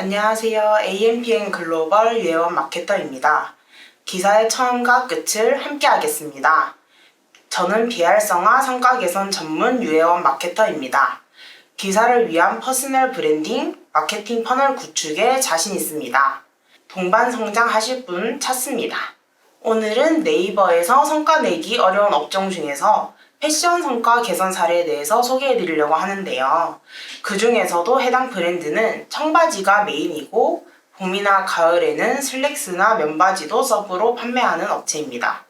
안녕하세요. AMPN 글로벌 유혜원 마케터입니다. 기사의 처음과 끝을 함께 하겠습니다. 저는 비활성화 성과 개선 전문 유혜원 마케터입니다. 기사를 위한 퍼스널 브랜딩, 마케팅 퍼널 구축에 자신 있습니다. 동반 성장하실 분 찾습니다. 오늘은 네이버에서 성과 내기 어려운 업종 중에서 패션 성과 개선 사례에 대해서 소개해드리려고 하는데요. 그 중에서도 해당 브랜드는 청바지가 메인이고 봄이나 가을에는 슬랙스나 면바지도 서브로 판매하는 업체입니다.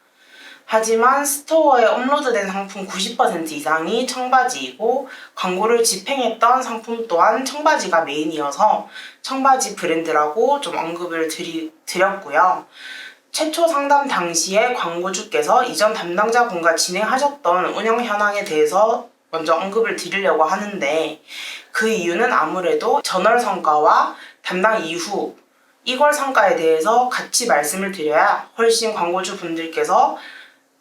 하지만 스토어에 업로드된 상품 90% 이상이 청바지이고 광고를 집행했던 상품 또한 청바지가 메인이어서 청바지 브랜드라고 좀 언급을 드렸고요. 최초 상담 당시에 광고주께서 이전 담당자분과 진행하셨던 운영 현황에 대해서 먼저 언급을 드리려고 하는데, 그 이유는 아무래도 전월 성과와 담당 이후 이걸 성과에 대해서 같이 말씀을 드려야 훨씬 광고주 분들께서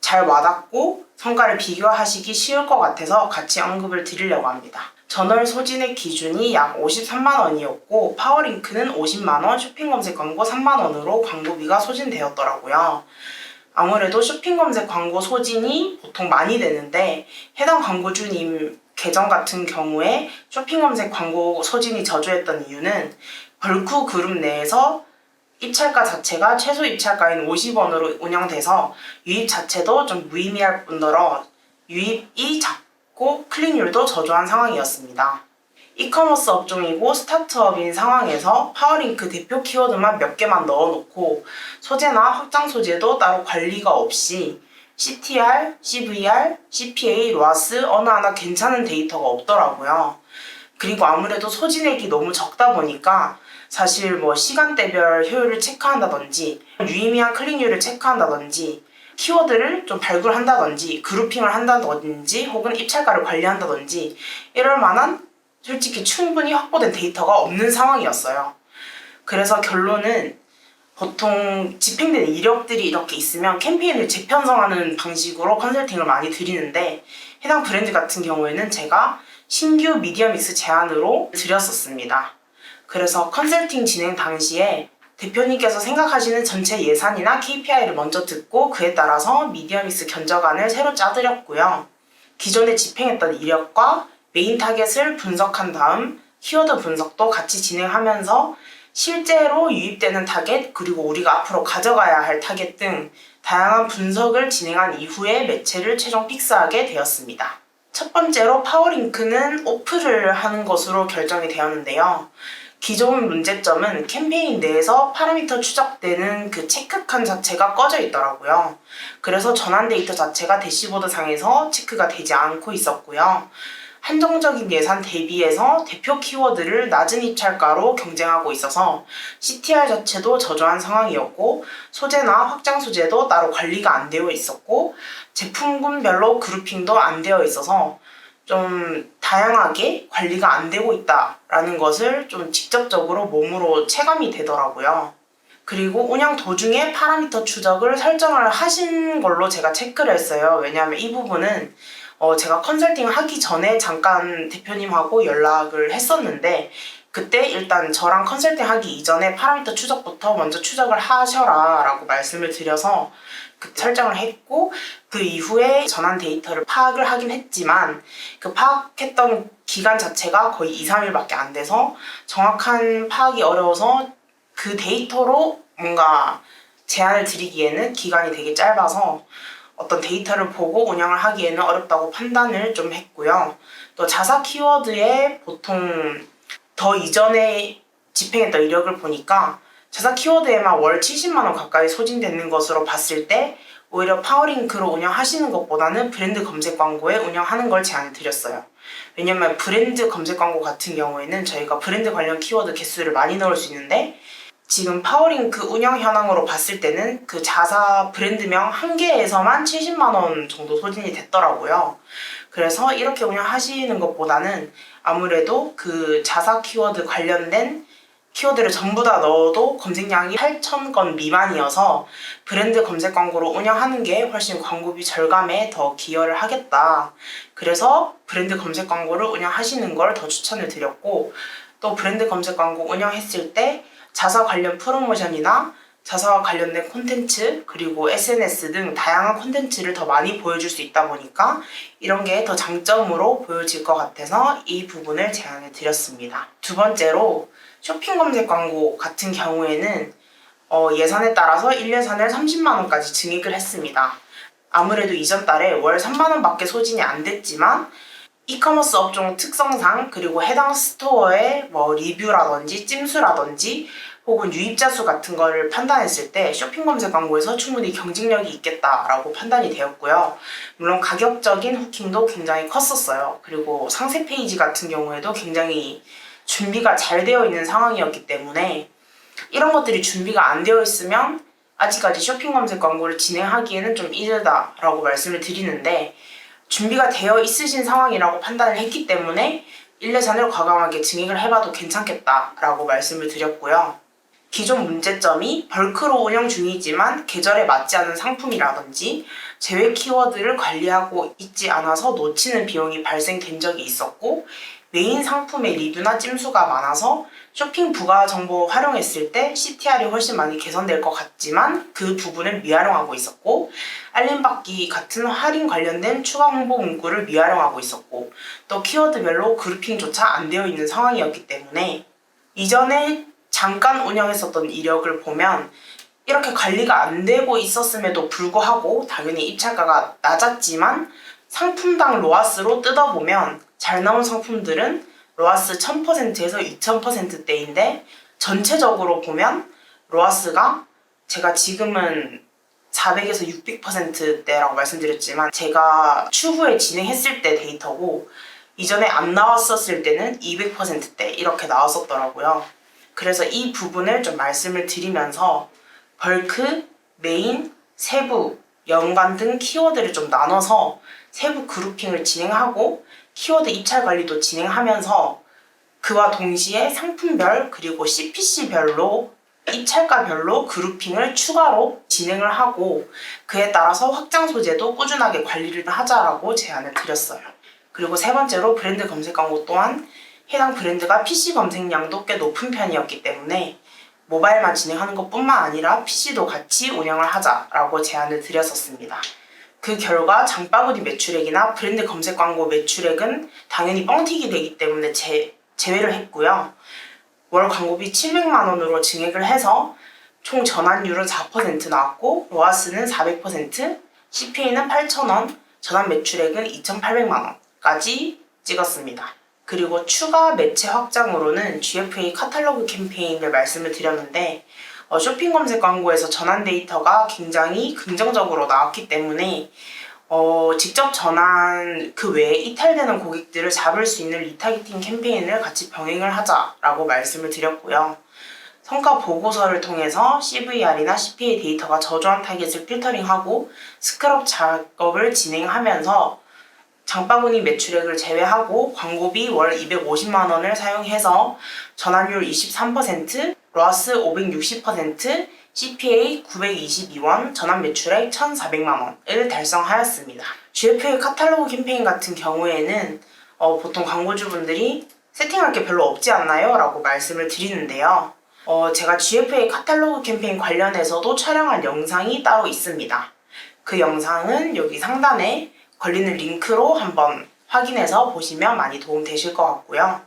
잘 와닿고 성과를 비교하시기 쉬울 것 같아서 같이 언급을 드리려고 합니다. 전월 소진액 기준이 약 53만 원이었고 파워링크는 50만 원, 쇼핑 검색 광고 3만 원으로 광고비가 소진되었더라고요. 아무래도 쇼핑 검색 광고 소진이 보통 많이 되는데 해당 광고주님 계정 같은 경우에 쇼핑 검색 광고 소진이 저조했던 이유는 벌크 그룹 내에서 입찰가 자체가 최소 입찰가인 50원으로 운영돼서 유입 자체도 좀 무의미할 뿐더러 유입이 작고 클릭률도 저조한 상황이었습니다. 이커머스 업종이고 스타트업인 상황에서 파워링크 대표 키워드만 몇 개만 넣어놓고 소재나 확장 소재도 따로 관리가 없이 CTR, CVR, CPA, 로아스 어느 하나 괜찮은 데이터가 없더라고요. 그리고 아무래도 소진액이 너무 적다 보니까 사실 시간대별 효율을 체크한다든지 유의미한 클릭률을 체크한다든지 키워드를 좀 발굴한다든지 그룹핑을 한다든지 혹은 입찰가를 관리한다든지 이럴 만한 솔직히 충분히 확보된 데이터가 없는 상황이었어요. 그래서 결론은 보통 집행된 이력들이 이렇게 있으면 캠페인을 재편성하는 방식으로 컨설팅을 많이 드리는데 해당 브랜드 같은 경우에는 제가 신규 미디어 믹스 제안으로 드렸었습니다. 그래서 컨설팅 진행 당시에 대표님께서 생각하시는 전체 예산이나 KPI를 먼저 듣고 그에 따라서 미디어 믹스 견적안을 새로 짜드렸고요. 기존에 집행했던 이력과 메인 타겟을 분석한 다음 키워드 분석도 같이 진행하면서 실제로 유입되는 타겟 그리고 우리가 앞으로 가져가야 할 타겟 등 다양한 분석을 진행한 이후에 매체를 최종 픽스하게 되었습니다. 첫 번째로 파워링크는 오프를 하는 것으로 결정이 되었는데요. 기존 문제점은 캠페인 내에서 파라미터 추적되는 그 체크칸 자체가 꺼져 있더라고요. 그래서 전환 데이터 자체가 대시보드 상에서 체크가 되지 않고 있었고요. 한정적인 예산 대비해서 대표 키워드를 낮은 입찰가로 경쟁하고 있어서 CTR 자체도 저조한 상황이었고 소재나 확장 소재도 따로 관리가 안 되어 있었고 제품군별로 그룹핑도 안 되어 있어서 좀 다양하게 관리가 안 되고 있다라는 것을 좀 직접적으로 몸으로 체감이 되더라고요. 그리고 운영 도중에 파라미터 추적을 설정을 하신 걸로 제가 체크를 했어요. 왜냐하면 이 부분은 제가 컨설팅 하기 전에 잠깐 대표님하고 연락을 했었는데 그때 일단 저랑 컨설팅 하기 이전에 파라미터 추적부터 먼저 추적을 하셔라 라고 말씀을 드려서 설정을 했고 그 이후에 전환 데이터를 파악을 하긴 했지만 그 파악했던 기간 자체가 거의 2, 3일밖에 안 돼서 정확한 파악이 어려워서 그 데이터로 뭔가 제안을 드리기에는 기간이 되게 짧아서 어떤 데이터를 보고 운영을 하기에는 어렵다고 판단을 좀 했고요. 또 자사 키워드에 보통 더 이전에 집행했던 이력을 보니까 자사 키워드에만 월 70만 원 가까이 소진되는 것으로 봤을 때 오히려 파워링크로 운영하시는 것보다는 브랜드 검색 광고에 운영하는 걸 제안을 드렸어요. 왜냐면 브랜드 검색 광고 같은 경우에는 저희가 브랜드 관련 키워드 개수를 많이 넣을 수 있는데 지금 파워링크 운영 현황으로 봤을 때는 그 자사 브랜드명 한 개에서만 70만 원 정도 소진이 됐더라고요. 그래서 이렇게 운영하시는 것보다는 아무래도 그 자사 키워드 관련된 키워드를 전부 다 넣어도 검색량이 8,000건 미만이어서 브랜드 검색 광고로 운영하는 게 훨씬 광고비 절감에 더 기여를 하겠다. 그래서 브랜드 검색 광고를 운영하시는 걸 더 추천을 드렸고, 또 브랜드 검색 광고 운영했을 때 자사 관련 프로모션이나 자사와 관련된 콘텐츠, 그리고 SNS 등 다양한 콘텐츠를 더 많이 보여줄 수 있다 보니까 이런 게 더 장점으로 보여질 것 같아서 이 부분을 제안해 드렸습니다. 두 번째로 쇼핑 검색 광고 같은 경우에는 예산에 따라서 1예산을 30만 원까지 증액을 했습니다. 아무래도 이전 달에 월 3만 원밖에 소진이 안 됐지만 이커머스 업종 특성상, 그리고 해당 스토어의 리뷰라든지 찜수라든지 혹은 유입자 수 같은 거를 판단했을 때 쇼핑 검색 광고에서 충분히 경쟁력이 있겠다라고 판단이 되었고요. 물론 가격적인 후킹도 굉장히 컸었어요. 그리고 상세 페이지 같은 경우에도 굉장히 준비가 잘 되어 있는 상황이었기 때문에 이런 것들이 준비가 안 되어 있으면 아직까지 쇼핑 검색 광고를 진행하기에는 좀 이르다라고 말씀을 드리는데, 준비가 되어 있으신 상황이라고 판단을 했기 때문에 1예산을 과감하게 증액을 해봐도 괜찮겠다라고 말씀을 드렸고요. 기존 문제점이 벌크로 운영 중이지만 계절에 맞지 않은 상품이라든지 제외 키워드를 관리하고 있지 않아서 놓치는 비용이 발생된 적이 있었고, 메인 상품의 리뷰나 찜수가 많아서 쇼핑 부가 정보 활용했을 때 CTR이 훨씬 많이 개선될 것 같지만 그 부분을 미활용하고 있었고, 알림받기 같은 할인 관련된 추가 홍보 문구를 미활용하고 있었고, 또 키워드별로 그룹핑조차 안 되어 있는 상황이었기 때문에 이전에 잠깐 운영했었던 이력을 보면 이렇게 관리가 안 되고 있었음에도 불구하고 당연히 입찰가가 낮았지만 상품당 로아스로 뜯어보면 잘 나온 상품들은 로아스 1000%에서 2000%대인데 전체적으로 보면 로아스가 제가 지금은 400에서 600%대라고 말씀드렸지만 제가 추후에 진행했을 때 데이터고, 이전에 안 나왔었을 때는 200%대 이렇게 나왔었더라고요. 그래서 이 부분을 좀 말씀을 드리면서 벌크, 메인, 세부, 연관 등 키워드를 좀 나눠서 세부 그룹핑을 진행하고 키워드 입찰 관리도 진행하면서 그와 동시에 상품별 그리고 CPC별로 입찰가별로 그룹핑을 추가로 진행을 하고 그에 따라서 확장 소재도 꾸준하게 관리를 하자라고 제안을 드렸어요. 그리고 세 번째로 브랜드 검색 광고 또한 해당 브랜드가 PC 검색량도 꽤 높은 편이었기 때문에 모바일만 진행하는 것뿐만 아니라 PC도 같이 운영을 하자라고 제안을 드렸었습니다. 그 결과 장바구니 매출액이나 브랜드 검색 광고 매출액은 당연히 뻥튀기 되기 때문에 제외를 했고요. 월 광고비 700만 원으로 증액을 해서 총 전환율은 4% 나왔고 로아스는 400%, CPA는 8,000원, 전환 매출액은 2,800만 원까지 찍었습니다. 그리고 추가 매체 확장으로는 GFA 카탈로그 캠페인을 말씀을 드렸는데 쇼핑 검색 광고에서 전환 데이터가 굉장히 긍정적으로 나왔기 때문에 직접 전환 그 외에 이탈되는 고객들을 잡을 수 있는 리타겟팅 캠페인을 같이 병행을 하자라고 말씀을 드렸고요. 성과 보고서를 통해서 CVR이나 CPA 데이터가 저조한 타겟을 필터링하고 스크럽 작업을 진행하면서 장바구니 매출액을 제외하고 광고비 월 250만 원을 사용해서 전환율 23%, 로아스 560%, CPA 922원, 전환 매출액 1,400만 원을 달성하였습니다. GFA 카탈로그 캠페인 같은 경우에는 보통 광고주분들이 세팅할 게 별로 없지 않나요? 라고 말씀을 드리는데요. 제가 GFA 카탈로그 캠페인 관련해서도 촬영한 영상이 따로 있습니다. 그 영상은 여기 상단에 걸리는 링크로 한번 확인해서 보시면 많이 도움 되실 것 같고요.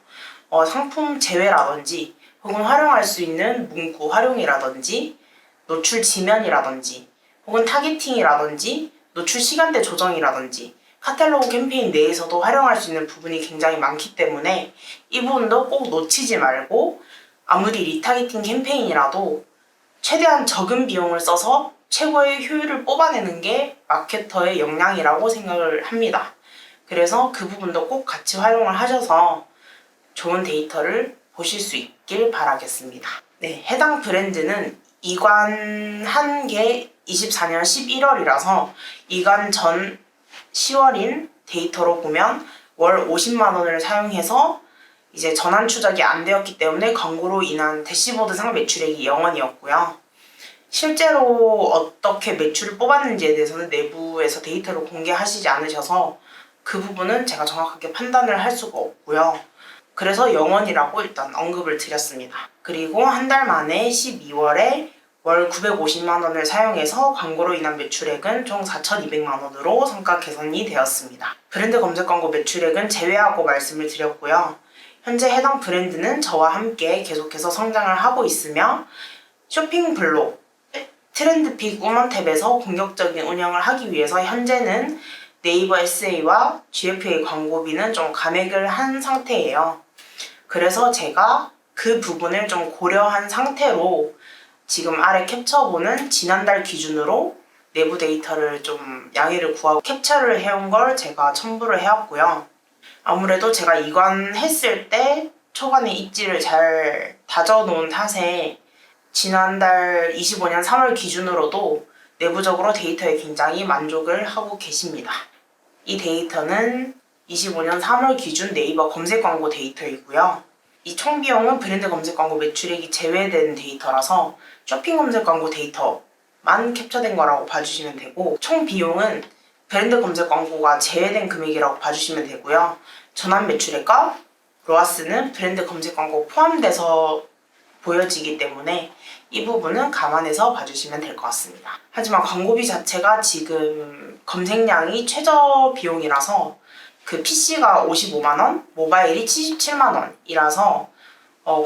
상품 제외라든지 혹은 활용할 수 있는 문구 활용이라든지 노출 지면이라든지 혹은 타겟팅이라든지 노출 시간대 조정이라든지 카탈로그 캠페인 내에서도 활용할 수 있는 부분이 굉장히 많기 때문에 이 부분도 꼭 놓치지 말고 아무리 리타겟팅 캠페인이라도 최대한 적은 비용을 써서 최고의 효율을 뽑아내는 게 마케터의 역량이라고 생각을 합니다. 그래서 그 부분도 꼭 같이 활용을 하셔서 좋은 데이터를 보실 수 있길 바라겠습니다. 네, 해당 브랜드는 이관한 게 24년 11월이라서 이관 전 10월인 데이터로 보면 월 50만 원을 사용해서 이제 전환 추적이 안 되었기 때문에 광고로 인한 대시보드상 매출액이 0원이었고요. 실제로 어떻게 매출을 뽑았는지에 대해서는 내부에서 데이터를 공개하시지 않으셔서 그 부분은 제가 정확하게 판단을 할 수가 없고요. 그래서 0원이라고 일단 언급을 드렸습니다. 그리고 한 달 만에 12월에 월 950만 원을 사용해서 광고로 인한 매출액은 총 4,200만 원으로 성과 개선이 되었습니다. 브랜드 검색 광고 매출액은 제외하고 말씀을 드렸고요. 현재 해당 브랜드는 저와 함께 계속해서 성장을 하고 있으며 쇼핑블록, 트렌드픽 우먼 탭에서 공격적인 운영을 하기 위해서 현재는 네이버 SA와 GFA 광고비는 좀 감액을 한 상태예요. 그래서 제가 그 부분을 좀 고려한 상태로 지금 아래 캡처본은 지난달 기준으로 내부 데이터를 좀 양해를 구하고 캡처를 해온 걸 제가 첨부를 해왔고요. 아무래도 제가 이관했을 때 초반에 입지를 잘 다져놓은 탓에 지난달 25년 3월 기준으로도 내부적으로 데이터에 굉장히 만족을 하고 계십니다. 이 데이터는 25년 3월 기준 네이버 검색 광고 데이터이고요. 이 총 비용은 브랜드 검색 광고 매출액이 제외된 데이터라서 쇼핑 검색 광고 데이터만 캡처된 거라고 봐주시면 되고, 총 비용은 브랜드 검색 광고가 제외된 금액이라고 봐주시면 되고요. 전환 매출액과 로아스는 브랜드 검색 광고 포함돼서 보여지기 때문에 이 부분은 감안해서 봐주시면 될 것 같습니다. 하지만 광고비 자체가 지금 검색량이 최저 비용이라서 그 PC가 55만원, 모바일이 77만원이라서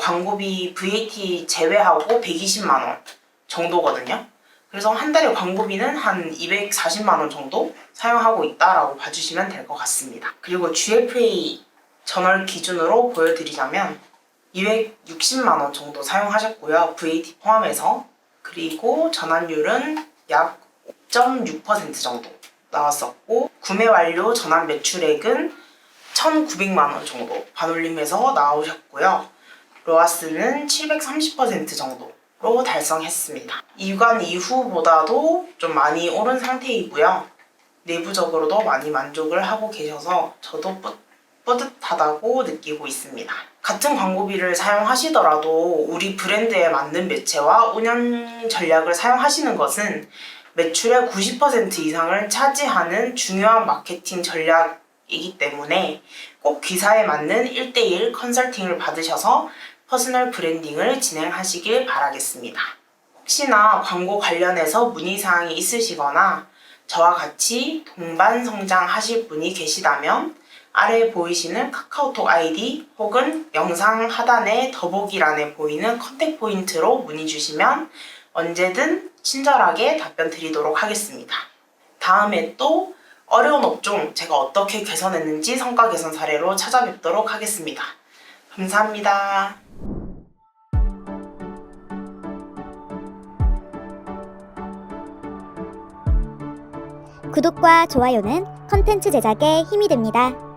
광고비 VAT 제외하고 120만원 정도거든요. 그래서 한 달에 광고비는 한 240만원 정도 사용하고 있다라고 봐주시면 될 것 같습니다. 그리고 GFA 전월 기준으로 보여드리자면 260만원 정도 사용하셨고요. VAT 포함해서. 그리고 전환율은 약 5.6% 정도 나왔었고, 구매 완료 전환 매출액은 1,900만원 정도 반올림해서 나오셨고요. 로아스는 730% 정도로 달성했습니다. 이관 이후보다도 좀 많이 오른 상태이고요. 내부적으로도 많이 만족을 하고 계셔서 저도 뿌듯하다고 느끼고 있습니다. 같은 광고비를 사용하시더라도 우리 브랜드에 맞는 매체와 운영 전략을 사용하시는 것은 매출의 90% 이상을 차지하는 중요한 마케팅 전략이기 때문에 꼭 기사에 맞는 1:1 컨설팅을 받으셔서 퍼스널 브랜딩을 진행하시길 바라겠습니다. 혹시나 광고 관련해서 문의사항이 있으시거나 저와 같이 동반 성장하실 분이 계시다면 아래에 보이시는 카카오톡 아이디 혹은 영상 하단의 더보기란에 보이는 컨택 포인트로 문의 주시면 언제든 친절하게 답변 드리도록 하겠습니다. 다음에 또 어려운 업종 제가 어떻게 개선했는지 성과 개선 사례로 찾아뵙도록 하겠습니다. 감사합니다. 구독과 좋아요는 컨텐츠 제작에 힘이 됩니다.